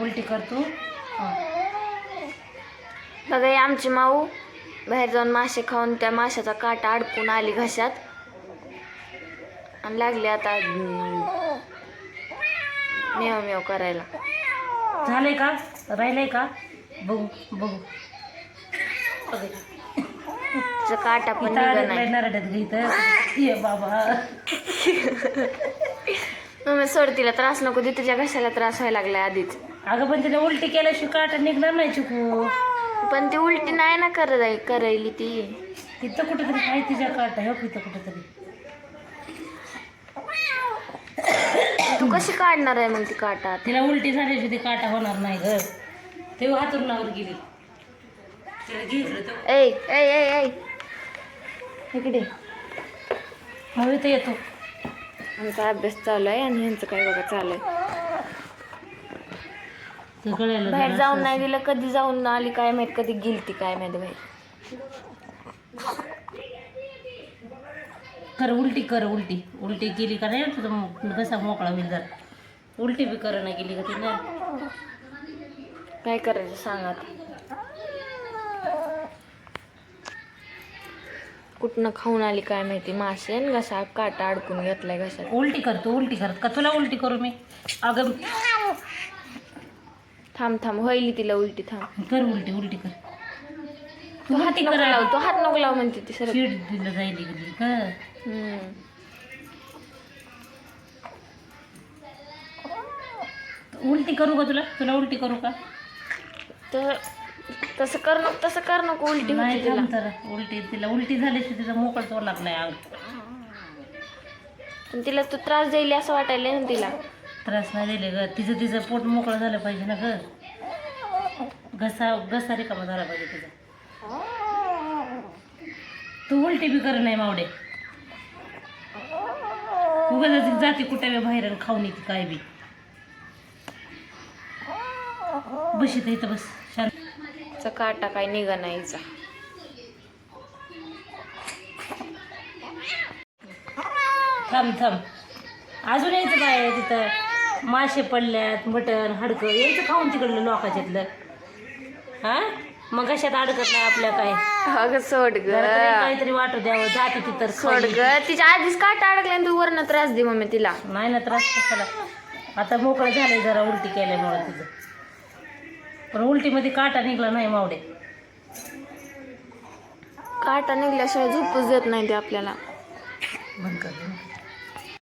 उलटी करतो. बघा ही आमची माऊ बाहेर जाऊन मासे खाऊन त्या माशाचा काटा अडकून आली घशात आणि लागली आता मेव मेव करायला. झालंय का राहिलंय का बघू बघू. तिचा काटा पण निघाला नरड्यात घेत ये बाबा. मग सोड तिला त्रास नको दे, तुझ्या घशाला त्रास व्हायला लागलाय आधीच. अगं पण तिला उलटी केल्याशिवाय काटा निघणार नाही चिकू. पण ती उलटी नाही ना करायली ती. तिथं कुठेतरी आहे तिच्या काटा हो तिथं कुठेतरी. तू कशी काढणार आहे मग ती काटा? तिला उलटी झाल्याशिवाय ती काटा होणार नाही ग. तेव्हा हातरुणावर गेली तिला घेतलं. ऐ ऐ ऐ ऐ इकडे मग इथं येतो. आमचा अभ्यास चालू आहे आणि ह्यांचं काय बघा चालू आहे. बाहेर जाऊन नाही दिलं, कधी जाऊन आली काय माहित, कधी गेलती काय माहित बाहेर. कर उलटी कर. उलटी उलटी केली का नाही तुझं कसा मोकळा होईल जरा. उलटी बी कर नाही गेली का तिने. काय करायचं सांग आता. कुठनं खाऊन आली काय माहिती मासे आणि घसा काटा अडकून घेतलाय घशात. उलटी करतो. उलटी करत का तुला उलटी करू मी? अगं थांब थांब होईल तिला उलटी. थांब कर उलटी. उलटी कर. तू हात नको लाव, तू हात नको लाव म्हणते ती सर. शिड दिलं जाईल गेली का. उलटी करू का तुला? तुला उलटी करू का? तर तसं कर नको उलटी नाही होती तिला. थांब तर. उलटी तिला उलटी झाली की तिचं मोकळच होणार नाही अंग. पण तिला तू त्रास देईल असं वाटायला ना तिला. त्रास नाही दिले ग. तिचं पोट मोकळं झालं पाहिजे ना ग. घसा रिकामा झाला पाहिजे तिचा. तू उलटी बी कर नाही मावडे. उगाच जाते कुठे बाहेर आणि खाऊन येते काय बी. बस इथं इथं बस शांत. काटा काय निघा नाहीचा. थांब थांब. अजून यायचं काय तिथं. मासे पडल्यात, मटण हाडकं यायचं खाऊन तिकडलं लोकाच्यातलं. हा मग कशात अडकत नाही आपल्या काय. अगं सोड ग, काहीतरी वाटू द्यावं. जाते तिथं सोड ग. तिच्या आधीच काटा अडकला तू वरनं त्रास दे मम्मी तिला. नाही ना त्रास कशाला. आता मोकळं झालंय जरा उलटी केल्यामुळं तिचं. पण उलटीमध्ये काटा निघला नाही मावडे. काटा निघल्याशिवाय झोपूच देत नाही ते आपल्याला. बंद कर.